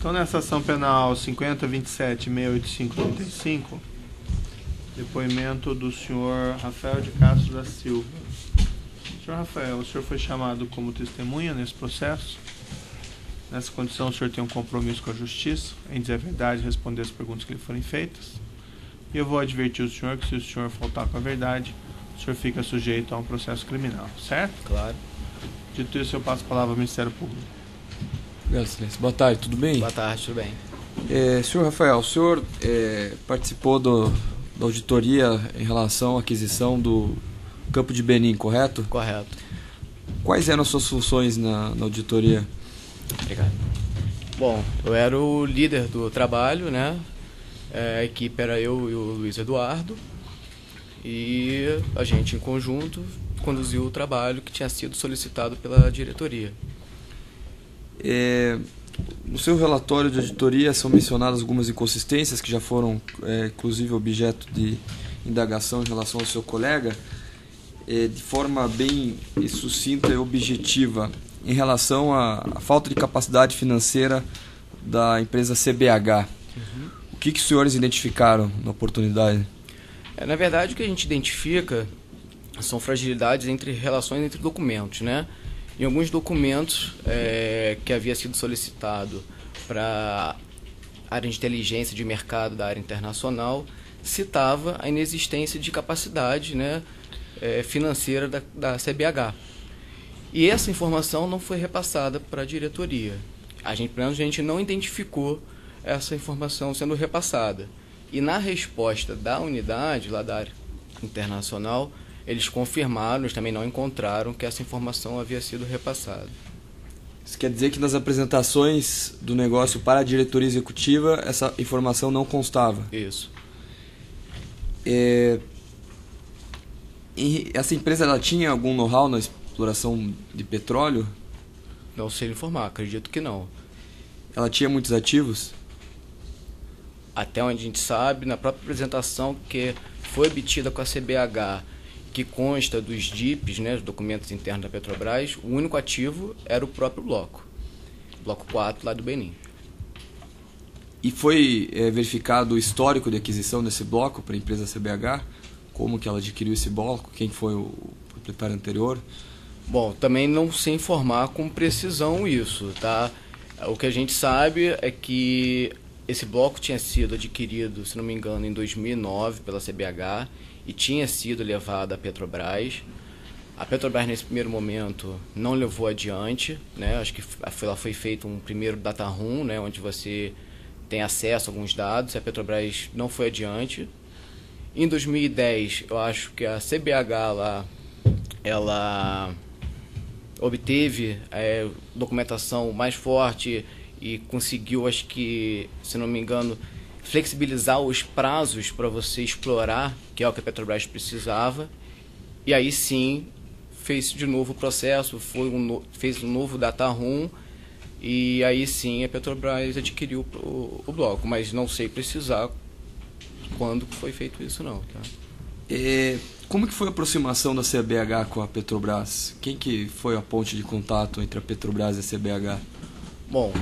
Então, nessa ação penal 50.27.68535, depoimento do senhor Rafael de Castro da Silva. Senhor Rafael, o senhor foi chamado como testemunha nesse processo. Nessa condição, o senhor tem um compromisso com a justiça em dizer a verdade e responder as perguntas que lhe forem feitas. E eu vou advertir o senhor que, se o senhor faltar com a verdade, o senhor fica sujeito a um processo criminal, certo? Claro. Dito isso, eu passo a palavra ao Ministério Público. Obrigado, Excelência. Boa tarde, tudo bem? Boa tarde, tudo bem. Senhor Rafael, o senhor participou da auditoria em relação à aquisição do Campo de Benim, correto? Correto. Quais eram as suas funções na auditoria? Obrigado. Bom, eu era o líder do trabalho, né? A equipe era eu e o Luiz Eduardo. E a gente, em conjunto, conduziu o trabalho que tinha sido solicitado pela diretoria. No seu relatório de auditoria são mencionadas algumas inconsistências que já foram, inclusive, objeto de indagação em relação ao seu colega, de forma bem sucinta e objetiva, em relação à falta de capacidade financeira da empresa CBH. Uhum. O que os senhores identificaram na oportunidade? Na verdade, o que a gente identifica são fragilidades relações entre documentos, né? Em alguns documentos que havia sido solicitado para a área de inteligência de mercado da área internacional, citava a inexistência de capacidade, né, financeira da CBH. E essa informação não foi repassada para a diretoria. Pelo menos a gente não identificou essa informação sendo repassada. E na resposta da unidade, lá da área internacional, eles confirmaram, eles também não encontraram que essa informação havia sido repassada. Isso quer dizer que nas apresentações do negócio para a diretoria executiva, essa informação não constava? Isso. Essa empresa ela tinha algum know-how na exploração de petróleo? Não sei informar, acredito que não. Ela tinha muitos ativos? Até onde a gente sabe, na própria apresentação que foi obtida com a CBH, que consta dos DIPs, né, os documentos internos da Petrobras, o único ativo era o próprio bloco 4 lá do Benim. E foi verificado o histórico de aquisição desse bloco para a empresa CBH? Como que ela adquiriu esse bloco? Quem foi o proprietário anterior? Bom, também não sei informar com precisão isso, tá? O que a gente sabe é que esse bloco tinha sido adquirido, se não me engano, em 2009 pela CBH e tinha sido levado à Petrobras. A Petrobras, nesse primeiro momento, não levou adiante, né? Acho que foi feito um primeiro data room, né, onde você tem acesso a alguns dados. A Petrobras não foi adiante. Em 2010, eu acho que a CBH lá, ela obteve documentação mais forte e conseguiu, acho que, se não me engano, flexibilizar os prazos para você explorar, que é o que a Petrobras precisava. E aí sim, fez de novo o processo, fez um novo data room, e aí sim a Petrobras adquiriu o bloco, mas não sei precisar quando foi feito isso não. Tá? Como que foi a aproximação da CBH com a Petrobras? Quem que foi a ponte de contato entre a Petrobras e a CBH? Bom,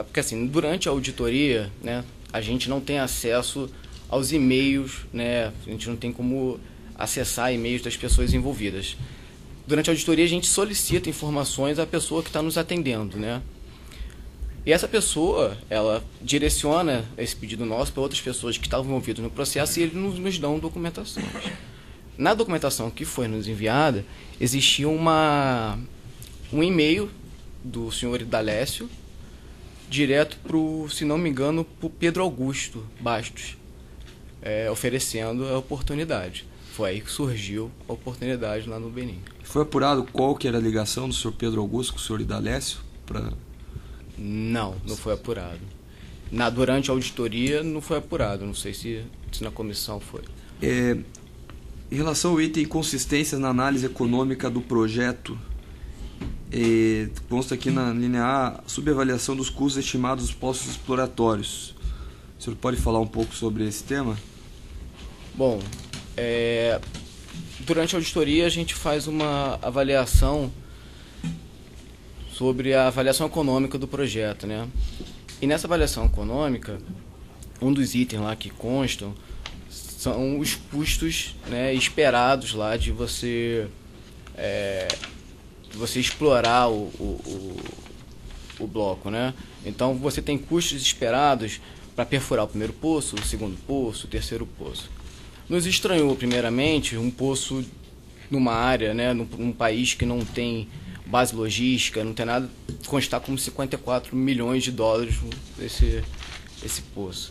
porque assim, durante a auditoria, né, a gente não tem acesso aos e-mails, né, a gente não tem como acessar e-mails das pessoas envolvidas. Durante a auditoria a gente solicita informações à pessoa que está nos atendendo, né? E essa pessoa, ela direciona esse pedido nosso para outras pessoas que estavam envolvidas no processo e eles nos dão documentações. Na documentação que foi nos enviada, existia um e-mail do senhor Idalécio, direto para o, se não me engano, para o Pedro Augusto Bastos, oferecendo a oportunidade. Foi aí que surgiu a oportunidade lá no Benim. Foi apurado qual que era a ligação do senhor Pedro Augusto com o senhor Idalécio? Não foi apurado. Durante a auditoria não foi apurado, não sei se na comissão foi. Em relação ao item inconsistências na análise econômica do projeto, consta aqui na linha A, subavaliação dos custos estimados dos postos exploratórios. O senhor pode falar um pouco sobre esse tema? Bom, durante a auditoria a gente faz uma avaliação sobre a avaliação econômica do projeto, né? E nessa avaliação econômica, um dos itens lá que constam são os custos, né, esperados lá de você explorar o bloco, né? Então você tem custos esperados para perfurar o primeiro poço, o segundo poço, o terceiro poço. Nos estranhou primeiramente um poço numa área, né, num país que não tem base logística, não tem nada, constar como 54 milhões de dólares esse poço.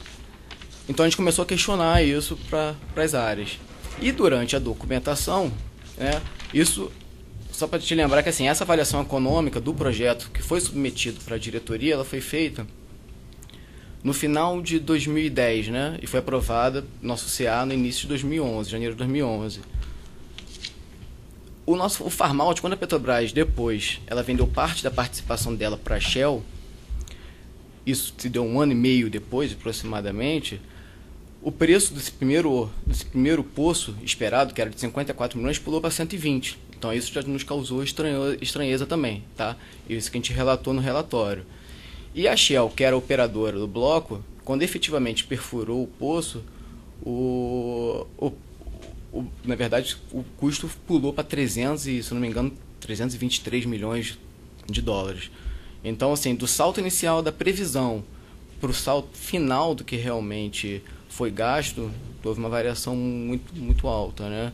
Então a gente começou a questionar isso para as áreas. E durante a documentação, né, isso, só para te lembrar que assim, essa avaliação econômica do projeto que foi submetido para a diretoria, ela foi feita no final de 2010, né, e foi aprovada no nosso CA no início de 2011, janeiro de 2011. O Farmalt, quando a Petrobras depois ela vendeu parte da participação dela para a Shell, isso se deu 1 ano e meio depois, aproximadamente, o preço desse primeiro poço esperado, que era de 54 milhões, pulou para 120. Então isso já nos causou estranheza também, tá? Isso que a gente relatou no relatório. E a Shell, que era a operadora do bloco, quando efetivamente perfurou o poço, na verdade, o custo pulou para 323 milhões de dólares. Então, assim, do salto inicial da previsão para o salto final do que realmente foi gasto, houve uma variação muito, muito alta, né?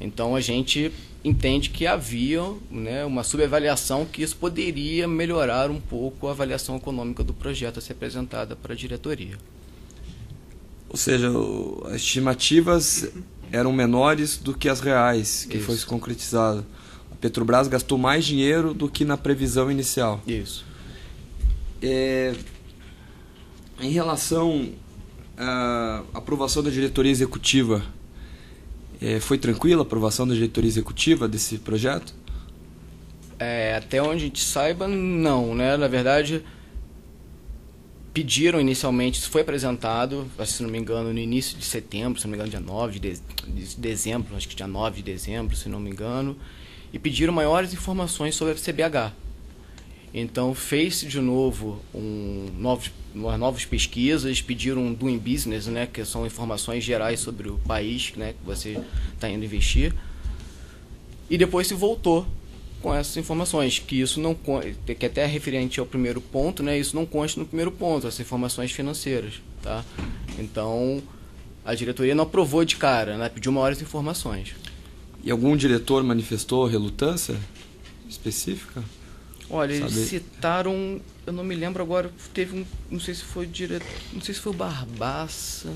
Então, a gente entende que havia, né, uma subavaliação, que isso poderia melhorar um pouco a avaliação econômica do projeto a ser apresentada para a diretoria. Ou seja, as estimativas eram menores do que as reais, que foi concretizado. A Petrobras gastou mais dinheiro do que na previsão inicial. Isso. Em relação à aprovação da diretoria executiva, foi tranquila a aprovação da diretoria executiva desse projeto? Até onde a gente saiba, não, né? Na verdade, pediram inicialmente, isso foi apresentado, se não me engano, no início de setembro, se não me engano, dia 9 de dezembro, acho que dia 9 de dezembro, se não me engano, e pediram maiores informações sobre a CBH. Então, fez-se de novo novas pesquisas, pediram um Doing Business, né, que são informações gerais sobre o país, né, que você está indo investir, e depois se voltou com essas informações, que isso não, que até é referente ao primeiro ponto, né, isso não consta no primeiro ponto, essas informações financeiras, tá? Então, a diretoria não aprovou de cara, né, pediu maiores informações. E algum diretor manifestou relutância específica? Olha, eles citaram, eu não me lembro agora, teve não sei se foi o Barbaça,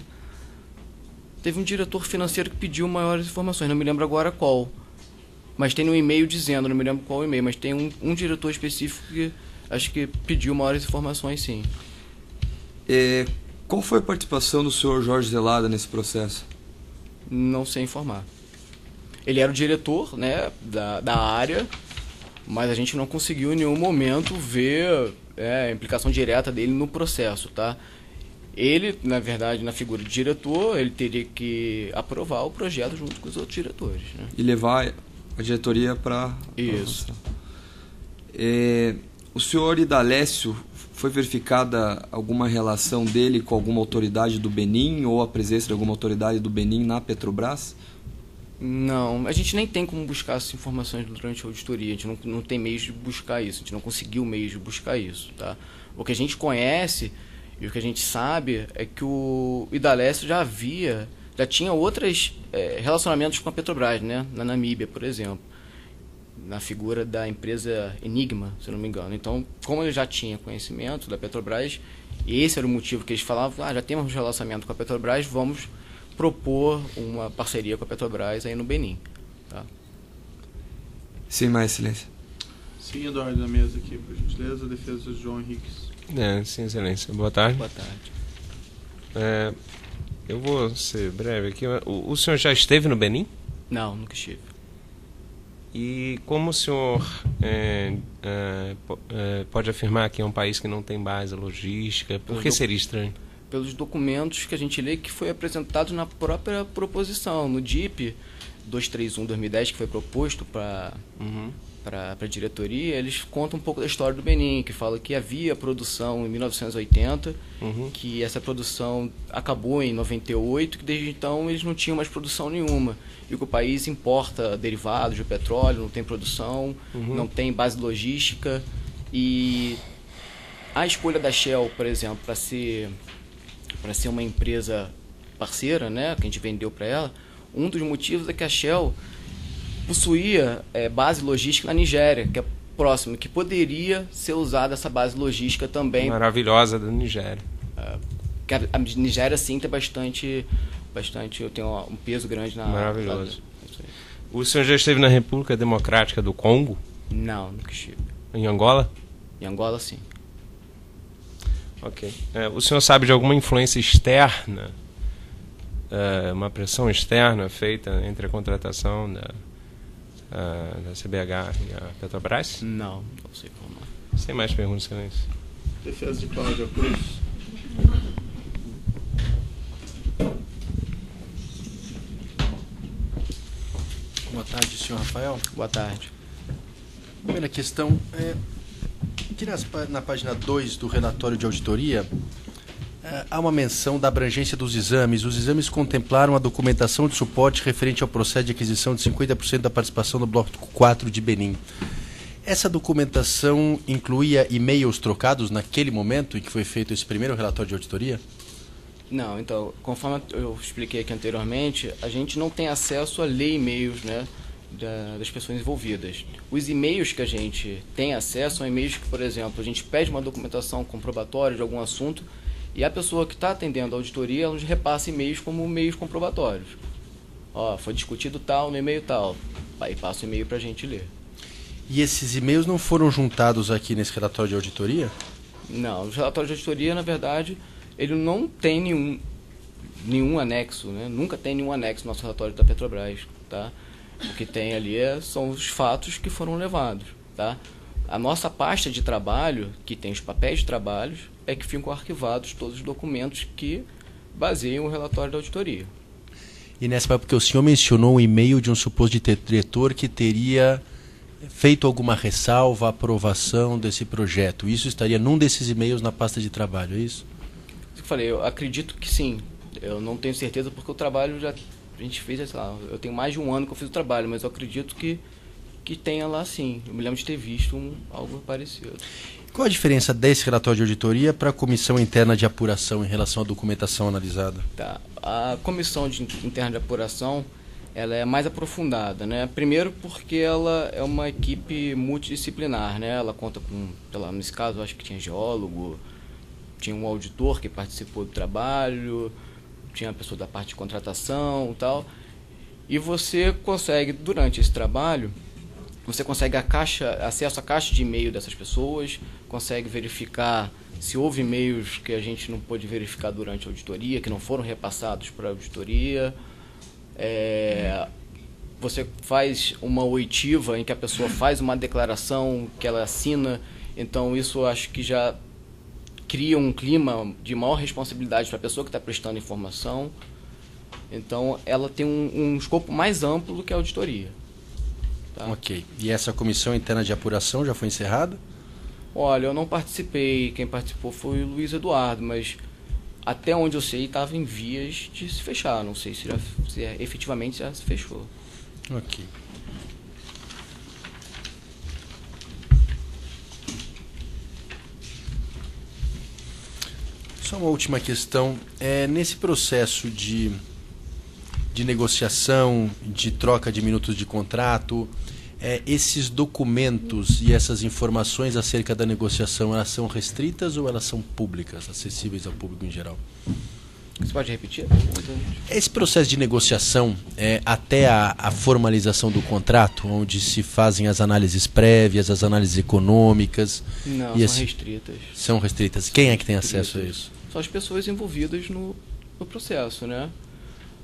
teve um diretor financeiro que pediu maiores informações, não me lembro agora qual. Mas tem um e-mail dizendo, não me lembro qual e-mail, mas tem um diretor específico que acho que pediu maiores informações, sim. Qual foi a participação do senhor Jorge Zelada nesse processo? Não sei informar. Ele era o diretor, né, da área, mas a gente não conseguiu em nenhum momento ver a implicação direta dele no processo, tá? Ele, na verdade, na figura de diretor, ele teria que aprovar o projeto junto com os outros diretores, né? E levar a diretoria para... Isso. O senhor Idalécio, foi verificada alguma relação dele com alguma autoridade do Benin ou a presença de alguma autoridade do Benin na Petrobras? Não, a gente nem tem como buscar essas informações durante a auditoria, a gente não tem meios de buscar isso, a gente não conseguiu meios de buscar isso, tá? O que a gente conhece e o que a gente sabe é que o Idalécio já tinha outros relacionamentos com a Petrobras, né? Na Namíbia, por exemplo, na figura da empresa Enigma, se não me engano. Então, como ele já tinha conhecimento da Petrobras, e esse era o motivo que eles falavam, já temos um relacionamento com a Petrobras, vamos propor uma parceria com a Petrobras aí no Benin. Tá? Sim, mais excelência. Sim, Eduardo, da mesa aqui, por gentileza, defesa do João Henriques. Sim, excelência. Boa tarde. Boa tarde. Eu vou ser breve aqui. O senhor já esteve no Benin? Não, nunca estive. E como o senhor pode afirmar que é um país que não tem base logística? Por que seria estranho? Pelos documentos que a gente lê, que foi apresentado na própria proposição, no DIP 231/2010, que foi proposto para para a diretoria, eles contam um pouco da história do Benin, que fala que havia produção em 1980, que essa produção acabou em 98, que desde então eles não tinham mais produção nenhuma, e que o país importa derivados de petróleo, não tem produção, não tem base logística, e a escolha da Shell, por exemplo, para ser uma empresa parceira, né, que a gente vendeu para ela, um dos motivos é que a Shell possuía base logística na Nigéria, que é próximo, que poderia ser usada essa base logística também. Maravilhosa da Nigéria. Que a Nigéria, sim, tem bastante tem um peso grande na... Maravilhoso. O senhor já esteve na República Democrática do Congo? Não, nunca estive. Em Angola? Em Angola, sim. Ok. O senhor sabe de alguma influência externa, uma pressão externa feita entre a contratação da CBH e a Petrobras? Não sei como. Sem mais perguntas, excelência. Defesa de Cláudia Cruz. Boa tarde, senhor Rafael. Boa tarde. Primeira questão, aqui na página 2 do relatório de auditoria, há uma menção da abrangência dos exames. Os exames contemplaram a documentação de suporte referente ao processo de aquisição de 50% da participação do Bloco 4 de Benim. Essa documentação incluía e-mails trocados naquele momento em que foi feito esse primeiro relatório de auditoria? Não, então, conforme eu expliquei aqui anteriormente, a gente não tem acesso a ler e-mails, né, das pessoas envolvidas. Os e-mails que a gente tem acesso são e-mails que, por exemplo, a gente pede uma documentação comprobatória de algum assunto e a pessoa que está atendendo a auditoria, ela nos repassa e-mails como e-mails comprobatórios. Foi discutido tal, no e-mail tal. Aí passa o e-mail para a gente ler. E esses e-mails não foram juntados aqui nesse relatório de auditoria? Não, o relatório de auditoria, na verdade, ele não tem nenhum anexo, né? Nunca tem nenhum anexo no nosso relatório da Petrobras, tá? O que tem ali são os fatos que foram levados, tá? A nossa pasta de trabalho, que tem os papéis de trabalho, é que ficam arquivados todos os documentos que baseiam o relatório da auditoria. E nessa época, porque o senhor mencionou o e-mail de um suposto diretor que teria feito alguma ressalva à aprovação desse projeto. Isso estaria num desses e-mails na pasta de trabalho, é isso? Eu falei, eu acredito que sim. Eu não tenho certeza porque o trabalho a gente fez, sei lá, eu tenho mais de um ano que eu fiz o trabalho, mas eu acredito que tenha lá sim. Eu me lembro de ter visto algo parecido. Qual a diferença desse relatório de auditoria para a comissão interna de apuração em relação à documentação analisada? Tá. A comissão interna de apuração, ela é mais aprofundada, né? Primeiro porque ela é uma equipe multidisciplinar, né? Ela conta com, sei lá, nesse caso, eu acho que tinha geólogo, tinha um auditor que participou do trabalho, tinha a pessoa da parte de contratação e tal. E você consegue, durante esse trabalho, você consegue acesso à caixa de e-mail dessas pessoas, consegue verificar se houve e-mails que a gente não pôde verificar durante a auditoria, que não foram repassados para a auditoria. Você faz uma oitiva em que a pessoa faz uma declaração que ela assina, então isso eu acho que já cria um clima de maior responsabilidade para a pessoa que está prestando informação. Então ela tem um escopo mais amplo do que a auditoria. Tá? Ok. E essa comissão interna de apuração já foi encerrada? Olha, eu não participei. Quem participou foi o Luiz Eduardo, mas até onde eu sei estava em vias de se fechar. Não sei se efetivamente já se fechou. Ok. Só uma última questão. Nesse processo de negociação, de troca de minutos de contrato, esses documentos e essas informações acerca da negociação, elas são restritas ou elas são públicas, acessíveis ao público em geral? Você pode repetir? Esse processo de negociação, até a formalização do contrato, onde se fazem as análises prévias, as análises econômicas... Não, são restritas. São restritas. Quem é que tem acesso a isso? Só as pessoas envolvidas no processo, né?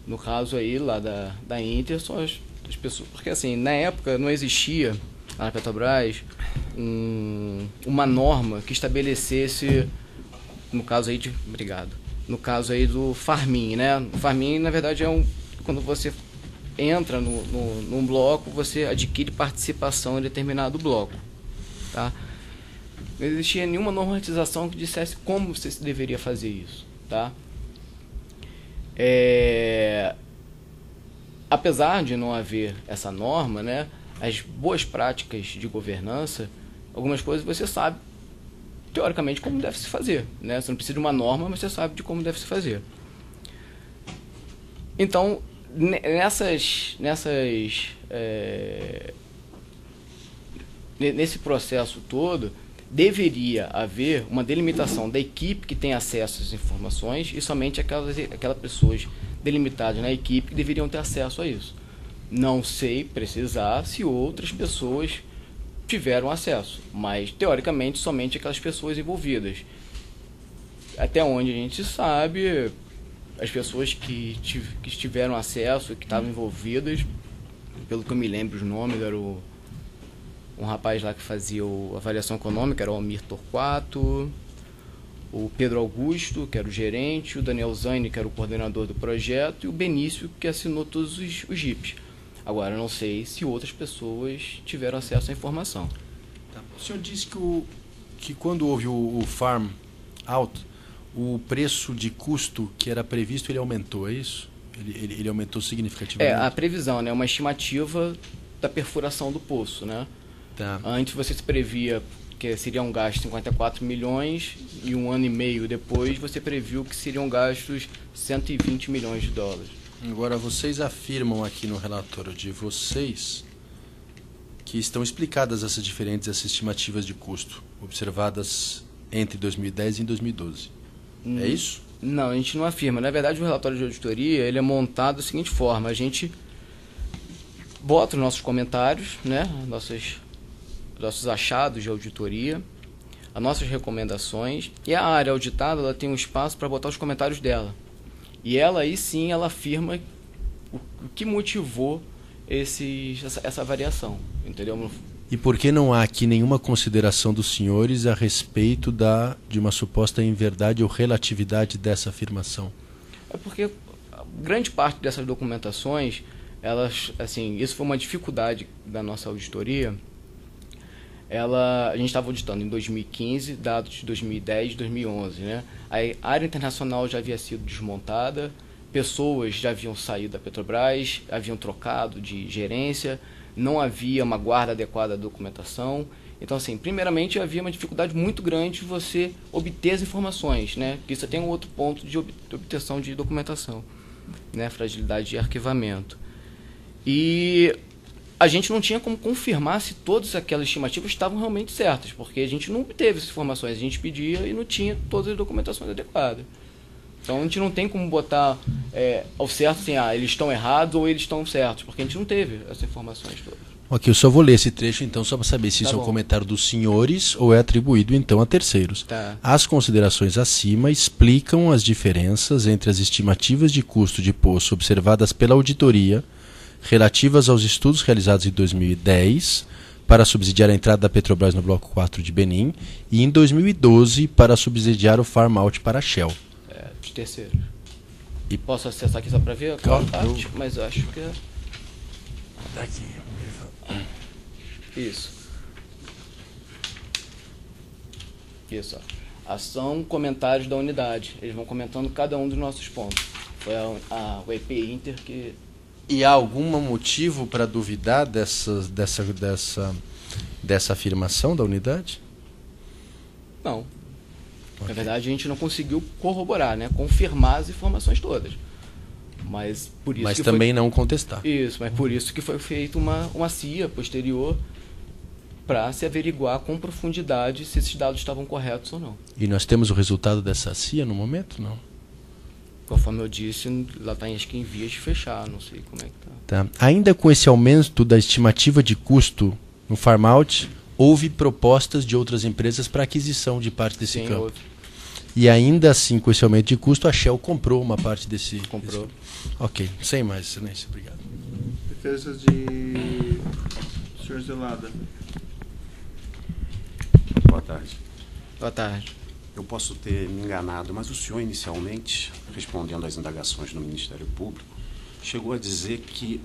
No caso aí lá da Inter, são as pessoas... Porque assim, na época não existia, lá na Petrobras, uma norma que estabelecesse, no caso aí no caso aí do Farmin, né? O Farmin, na verdade, quando você entra num bloco, você adquire participação em determinado bloco. Tá? Não existia nenhuma normatização que dissesse como você deveria fazer isso. Tá? Apesar de não haver essa norma, né, as boas práticas de governança, algumas coisas você sabe, teoricamente, como deve se fazer. Né? Você não precisa de uma norma, mas você sabe de como deve se fazer. Então, nesse processo todo, deveria haver uma delimitação da equipe que tem acesso às informações e somente aquelas pessoas delimitadas na equipe que deveriam ter acesso a isso. Não sei precisar se outras pessoas tiveram acesso, mas teoricamente somente aquelas pessoas envolvidas. Até onde a gente sabe, as pessoas que tiveram acesso, que estavam envolvidas, pelo que eu me lembro os nomes, era um rapaz lá que fazia a avaliação econômica, era o Almir Torquato, o Pedro Augusto, que era o gerente, o Daniel Zani, que era o coordenador do projeto, e o Benício, que assinou todos os JIPs. Agora, eu não sei se outras pessoas tiveram acesso à informação. Tá. O senhor disse que quando houve o Farm Out, o preço de custo que era previsto, ele aumentou, é isso? Ele aumentou significativamente? A previsão, né, uma estimativa da perfuração do poço, né? Tá. Antes você se previa que seria um gasto de 54 milhões e um ano e meio depois você previu que seriam gastos 120 milhões de dólares. Agora, vocês afirmam aqui no relatório de vocês que estão explicadas essas estimativas de custo observadas entre 2010 e 2012. É isso? Não, a gente não afirma. Na verdade, o relatório de auditoria ele é montado da seguinte forma: a gente bota os nossos comentários, né, nossos achados de auditoria, as nossas recomendações, e a área auditada ela tem um espaço para botar os comentários dela. E ela aí sim ela afirma o que motivou essa variação, entendeu? E por que não há aqui nenhuma consideração dos senhores a respeito de uma suposta inverdade ou relatividade dessa afirmação? É porque grande parte dessas documentações, elas, assim, isso foi uma dificuldade da nossa auditoria. A gente estava auditando em 2015, dados de 2010 e 2011, né? A área internacional já havia sido desmontada, pessoas já haviam saído da Petrobras, haviam trocado de gerência, não havia uma guarda adequada da documentação. Então, assim, primeiramente havia uma dificuldade muito grande de você obter as informações, né? Porque isso tem um outro ponto de obtenção de documentação, né? Fragilidade de arquivamento. E a gente não tinha como confirmar se todas aquelas estimativas estavam realmente certas, porque a gente não obteve essas informações, a gente pedia e não tinha todas as documentações adequadas. Então a gente não tem como botar ao certo assim, eles estão errados ou eles estão certos, porque a gente não teve essas informações todas. Ok, eu só vou ler esse trecho então, só para saber se isso é um bom. comentário dos senhores ou é atribuído então a terceiros. Tá. As considerações acima explicam as diferenças entre as estimativas de custo de poço observadas pela auditoria relativas aos estudos realizados em 2010 para subsidiar a entrada da Petrobras no Bloco 4 de Benim e em 2012 para subsidiar o farm out para a Shell. De terceiros. E posso acessar aqui só para ver Claro, a parte, mas eu acho que é... Daqui. Isso. Isso, ó. Ação, comentários da unidade. Eles vão comentando cada um dos nossos pontos. Foi o EP Inter que... E há algum motivo para duvidar dessa afirmação da unidade? Não. Okay. Na verdade, a gente não conseguiu corroborar, né? Confirmar as informações todas. Mas por isso mas que também não contestar. Isso, mas por isso que foi feita uma CIA posterior para se averiguar com profundidade se esses dados estavam corretos ou não. E nós temos o resultado dessa CIA no momento? Não. Conforme eu disse, lá está acho que em vias de fechar, não sei como é que está. Tá. Ainda com esse aumento da estimativa de custo no farm out, houve propostas de outras empresas para aquisição de parte desse Sim, campo. houve. E ainda assim, com esse aumento de custo, a Shell comprou uma parte desse... Comprou. Ok, sem mais, excelência, obrigado. Defesa de senhor Zelada. Boa tarde. Boa tarde. Eu posso ter me enganado, mas o senhor inicialmente, respondendo às indagações do Ministério Público, chegou a dizer que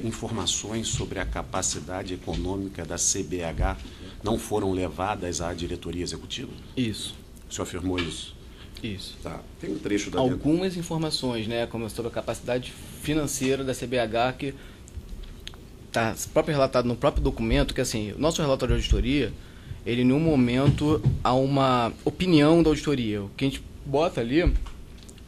informações sobre a capacidade econômica da CBH não foram levadas à diretoria executiva? Isso. O senhor afirmou isso? Isso. Tá. Tem um trecho da Algumas informações, né, como sobre a capacidade financeira da CBH, que está próprio relatado no próprio documento, que assim, o nosso relatório de auditoria, ele em nenhum momento há uma opinião da auditoria. O que a gente bota ali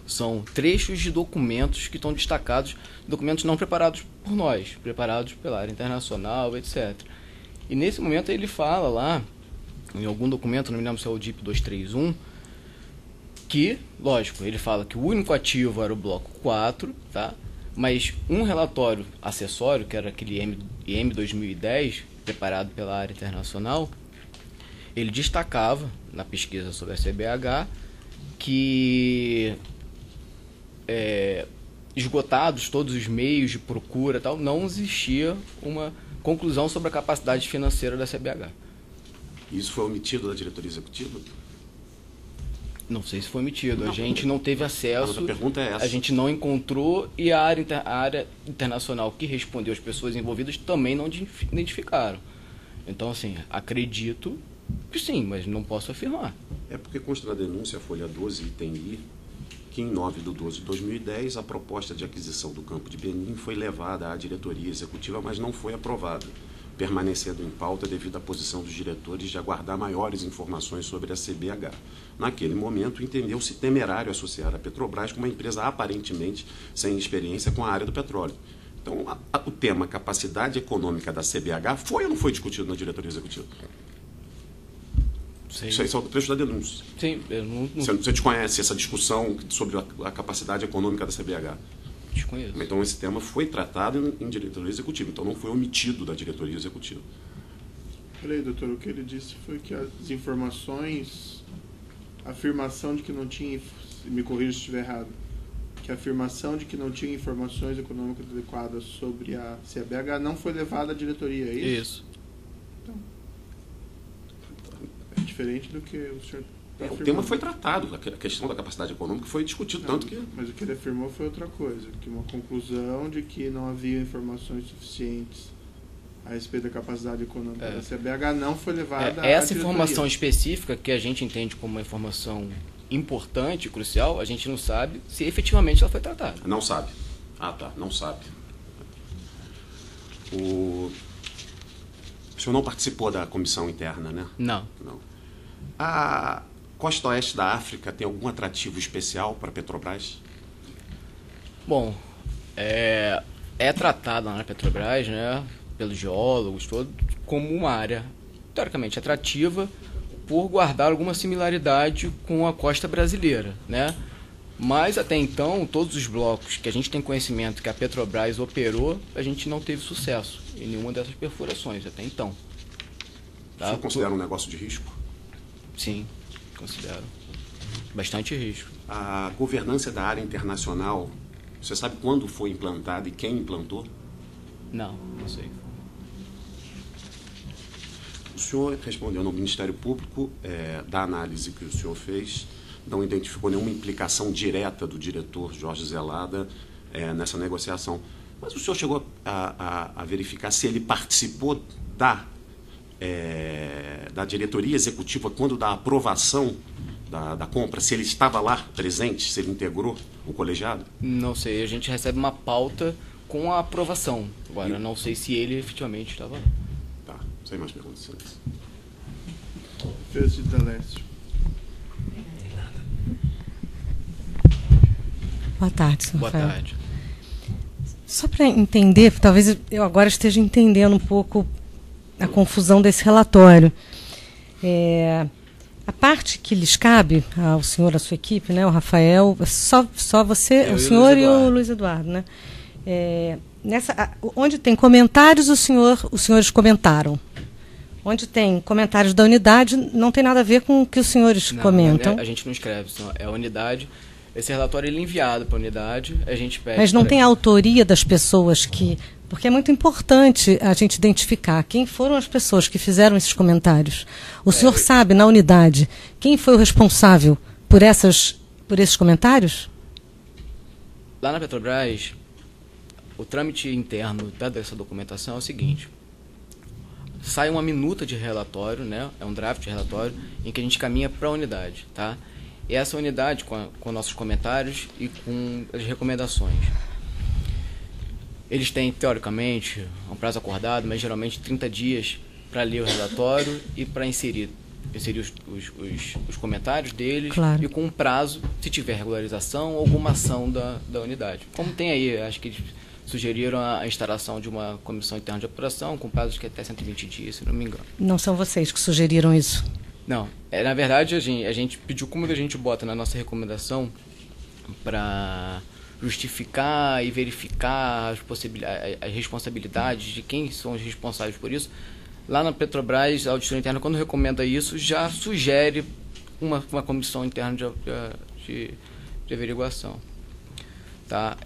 são trechos de documentos que estão destacados, documentos não preparados por nós, preparados pela área internacional, etc. E nesse momento ele fala lá, em algum documento, não me lembro se é o DIP 231, que, lógico, ele fala que o único ativo era o bloco 4, tá? Mas um relatório acessório, que era aquele IM 2010, preparado pela área internacional, ele destacava, na pesquisa sobre a CBH, que esgotados todos os meios de procura, tal, não existia uma conclusão sobre a capacidade financeira da CBH. Isso foi omitido da diretoria executiva? Não sei se foi omitido. Não. A gente não teve acesso. A pergunta é essa. A gente não encontrou e a área internacional que respondeu, as pessoas envolvidas, também não identificaram. Então, assim, acredito que sim, mas não posso afirmar. É porque consta na denúncia, a folha 12, item I, que em 9/12/2010 a proposta de aquisição do campo de Benim foi levada à diretoria executiva, mas não foi aprovada, permanecendo em pauta devido à posição dos diretores de aguardar maiores informações sobre a CBH. Naquele momento, entendeu-se temerário associar a Petrobras com uma empresa aparentemente sem experiência com a área do petróleo. Então, o tema capacidade econômica da CBH foi ou não foi discutido na diretoria executiva? Sim. Isso aí é o trecho da denúncia. Sim, eu não Você desconhece essa discussão sobre a capacidade econômica da CBH? desconheço. Então, esse tema foi tratado em diretoria executiva, então não foi omitido da diretoria executiva. Olha aí, doutor, o que ele disse foi que as informações, a afirmação de que não tinha, me corrija se estiver errado, que a afirmação de que não tinha informações econômicas adequadas sobre a CBH não foi levada à diretoria, é isso? Isso. Então, é diferente do que o senhor está O afirmando. tema foi tratado, a questão da capacidade econômica foi discutido, tanto que... Mas o que ele afirmou foi outra coisa, que uma conclusão de que não havia informações suficientes a respeito da capacidade econômica da CBH não foi levada à Essa diretoria. informação específica, que a gente entende como uma informação importante, crucial, a gente não sabe se efetivamente ela foi tratada. Não sabe. Ah, tá, não sabe. O senhor não participou da comissão interna, né? Não. Não. A costa oeste da África tem algum atrativo especial para a Petrobras? Bom, é tratada lá na Petrobras, né, pelos geólogos, como uma área teoricamente atrativa por guardar alguma similaridade com a costa brasileira, né? Mas até então, todos os blocos que a gente tem conhecimento que a Petrobras operou, a gente não teve sucesso em nenhuma dessas perfurações até então. O Tá? senhor considera um negócio de risco? Sim, considero. Bastante risco. A governança da área internacional, você sabe quando foi implantada e quem implantou? Não sei. O senhor respondeu no Ministério Público, da análise que o senhor fez, não identificou nenhuma implicação direta do diretor Jorge Zelada nessa negociação. Mas o senhor chegou a verificar se ele participou da diretoria executiva quando da aprovação da compra, se ele estava lá presente, se ele integrou o colegiado? Não sei, a gente recebe uma pauta com a aprovação. Agora, não sei se ele efetivamente estava lá. Tá, sem mais perguntas. Defesa de Dalécio. Boa tarde, senhor Boa Rafael. tarde. Só para entender, talvez eu agora esteja entendendo um pouco a confusão desse relatório. A parte que lhes cabe ao senhor, à sua equipe, né, o Rafael, só você, o senhor e o Luiz Eduardo, né? Onde tem comentários, os senhores comentaram. Onde tem comentários da unidade, não tem nada a ver com o que os senhores comentam. A gente não escreve, é a unidade. Esse relatório ele é enviado para a unidade, a gente pede... Mas não tem a autoria das pessoas que... Porque é muito importante a gente identificar quem foram as pessoas que fizeram esses comentários. O senhor sabe, na unidade, quem foi o responsável por esses comentários? Lá na Petrobras, o trâmite interno dessa documentação é o seguinte: sai uma minuta de relatório, né? É um draft de relatório em que a gente caminha para a unidade, tá? E essa unidade com nossos comentários e com as recomendações. Eles têm, teoricamente, um prazo acordado, mas geralmente 30 dias para ler o relatório e para inserir os comentários deles, claro. E com um prazo, se tiver regularização ou alguma ação da unidade. Como tem aí, acho que eles sugeriram a instalação de uma comissão interna de apuração com prazo de até 120 dias, se não me engano. Não são vocês que sugeriram isso? Não. Na verdade, a gente pediu, como a gente bota na nossa recomendação, para justificar e verificar as responsabilidades de quem são os responsáveis por isso. Lá na Petrobras, a auditoria interna, quando recomenda isso, já sugere uma comissão interna de averiguação. Tá?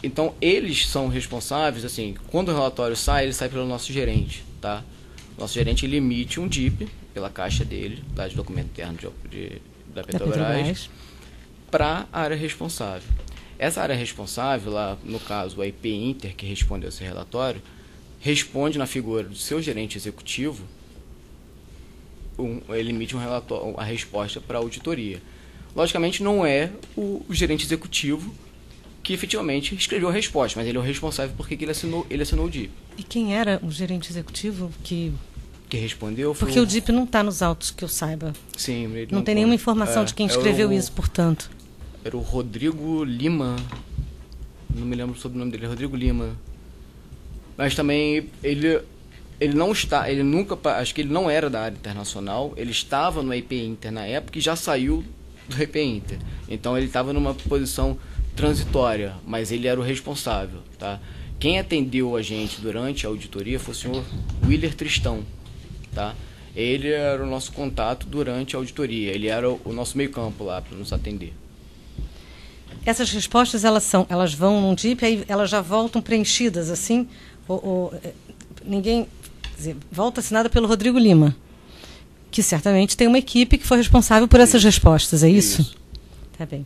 Então, eles são responsáveis, assim, quando o relatório sai, ele sai pelo nosso gerente. Tá? Nosso gerente ele emite um DIP pela caixa dele, tá, de documento interno da Petrobras, para a área responsável. Essa área responsável, lá no caso a IP Inter, que respondeu esse relatório, responde na figura do seu gerente executivo, ele emite um relatório, a resposta para a auditoria. Logicamente não é o gerente executivo que efetivamente escreveu a resposta, mas ele é o responsável porque ele assinou o DIP. E quem era o gerente executivo que respondeu? Foi porque o DIP não está nos autos, que eu saiba. Sim, ele não tem nenhuma informação de quem escreveu isso, portanto. Era o Rodrigo Lima, não me lembro sobre o nome dele, Rodrigo Lima. Mas também ele não está, ele nunca, acho que ele não era da área internacional, ele estava no IP Inter na época e já saiu do IP Inter. Então ele estava numa posição transitória, mas ele era o responsável, tá? Quem atendeu a gente durante a auditoria foi o senhor Willer Tristão, tá? Ele era o nosso contato durante a auditoria, ele era o nosso meio-campo lá para nos atender. Essas respostas, elas vão num DIP, aí elas já voltam preenchidas, assim? Ninguém... Quer dizer, volta assinada pelo Rodrigo Lima, que certamente tem uma equipe que foi responsável por essas respostas, é isso? Tá bem.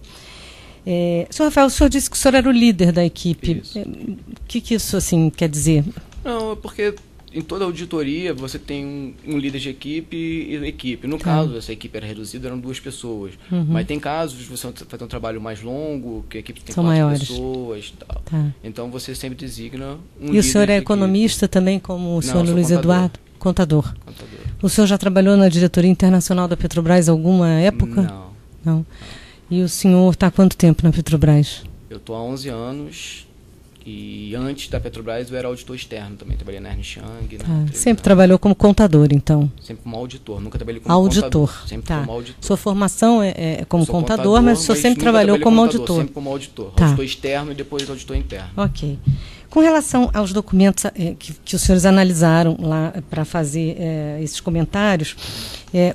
Senhor Rafael, o senhor disse que o senhor era o líder da equipe. O que isso, assim, quer dizer? Não, é porque em toda auditoria você tem um líder de equipe e equipe. No caso, essa equipe era reduzida, eram 2 pessoas. Mas tem casos de você fazer um trabalho mais longo, que a equipe tem 4 pessoas e tal. Tá. Então você sempre designa um líder. E o senhor é economista também, como o senhor Luiz contador. Eduardo? Contador. O senhor já trabalhou na diretoria internacional da Petrobras alguma época? Não. E o senhor está há quanto tempo na Petrobras? Eu estou há 11 anos. E antes da Petrobras eu era auditor externo também, trabalhei na Ernst Young. Sempre trabalhou como contador, então? Sempre como auditor, nunca trabalhei como contador. Sempre como auditor. Sua formação é como contador, mas o senhor sempre trabalhou como auditor? Sempre como auditor, auditor externo e depois auditor interno. Ok. Com relação aos documentos que os senhores analisaram lá para fazer esses comentários,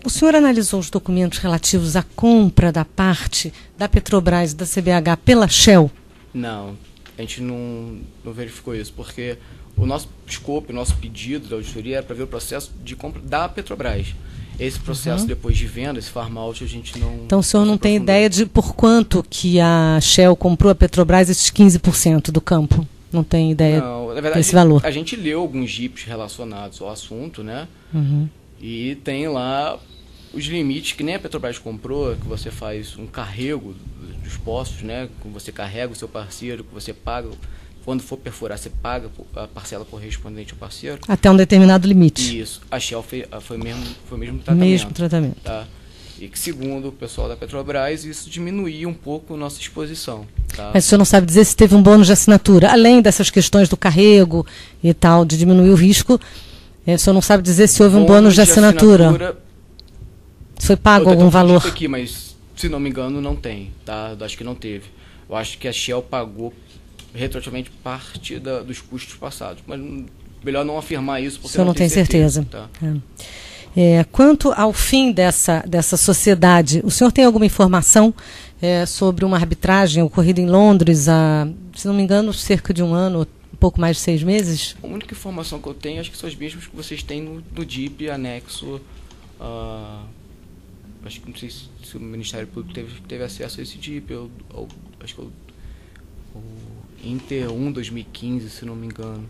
o senhor analisou os documentos relativos à compra da parte da Petrobras e da CBH pela Shell? Não. A gente não verificou isso, porque o nosso escopo, o nosso pedido da auditoria era para ver o processo de compra da Petrobras. Esse processo depois de venda, esse farm-out, a gente não... Então o senhor não tem ideia de por quanto que a Shell comprou a Petrobras esses 15% do campo? Não tem ideia desse valor? A gente leu alguns DIPs relacionados ao assunto, né? E tem lá os limites que nem a Petrobras comprou, que você faz um carrego dos poços, né? Que você carrega o seu parceiro, que você paga, quando for perfurar, você paga a parcela correspondente ao parceiro. Até um determinado limite. Isso. A Shell foi o mesmo tratamento. Mesmo tratamento. Tá? E que, segundo o pessoal da Petrobras, isso diminuía um pouco a nossa exposição. Tá? Mas o senhor não sabe dizer se teve um bônus de assinatura, além dessas questões do carrego e tal, de diminuir o risco, o senhor não sabe dizer se houve um bônus de assinatura? Foi pago algum valor? Aqui, mas se não me engano não tem, tá? Eu acho que não teve. Eu acho que a Shell pagou retroativamente parte dos custos passados, mas melhor não afirmar isso porque não tem certeza. Tá? Quanto ao fim dessa sociedade, o senhor tem alguma informação sobre uma arbitragem ocorrida em Londres há, se não me engano, cerca de 1 ano, um pouco mais de 6 meses? A única informação que eu tenho, acho que são as mesmas que vocês têm no DIP anexo. Acho que não sei se o Ministério Público teve acesso a esse DIP, acho que O Inter 1/2015, se não me engano.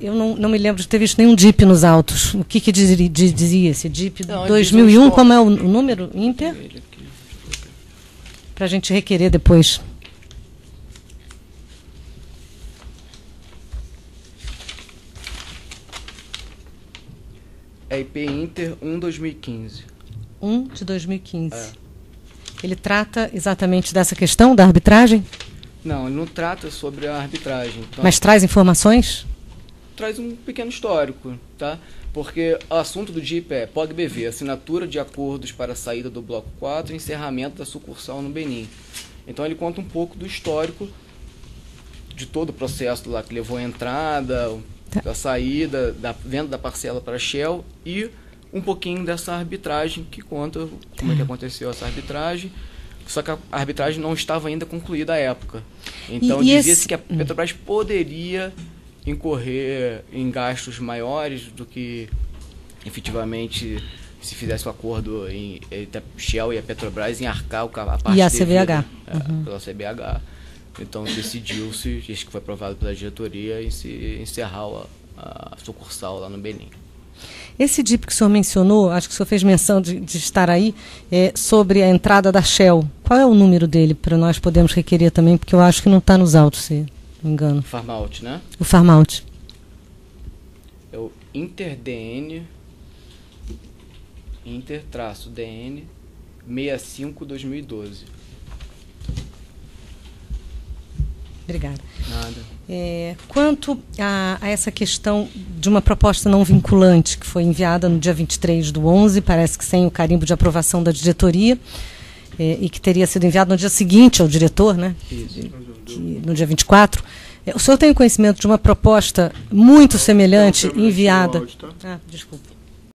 Eu não me lembro de ter visto nenhum DIP nos autos. O que dizia esse DIP? Não, 2001, como é o número? Inter? Para a gente requerer depois. É IP Inter 1/2015. 1 de 2015. Ele trata exatamente dessa questão da arbitragem? Não, ele não trata sobre a arbitragem. Então, Mas traz informações? traz um pequeno histórico, tá? Porque o assunto do DIP é POG-BV, assinatura de acordos para a saída do Bloco 4 e encerramento da sucursal no Benin. Então ele conta um pouco do histórico de todo o processo lá que levou à entrada, da saída, da venda da parcela para a Shell e um pouquinho dessa arbitragem que conta como é que aconteceu essa arbitragem. Só que a arbitragem não estava ainda concluída à época. Então dizia-se que a Petrobras poderia incorrer em gastos maiores do que efetivamente se fizesse o acordo entre a Shell e a Petrobras em arcar a parte e a devida, CBH. pela CBH. Então decidiu-se, isso que foi aprovado pela diretoria, em se encerrar a sucursal lá no Benin. Esse DIP que o senhor mencionou, acho que o senhor fez menção de estar aí, sobre a entrada da Shell. Qual é o número dele para nós podermos requerer também? Porque eu acho que não está nos autos, se não me engano. Farmaut, né? O Farmaut. É o InterDN, Inter-DN 65/2012. Obrigada. Nada. Quanto a essa questão de uma proposta não vinculante que foi enviada no dia 23/11, parece que sem o carimbo de aprovação da diretoria, e que teria sido enviado no dia seguinte ao diretor, né? No dia 24. O senhor tem conhecimento de uma proposta muito semelhante enviada? Desculpa.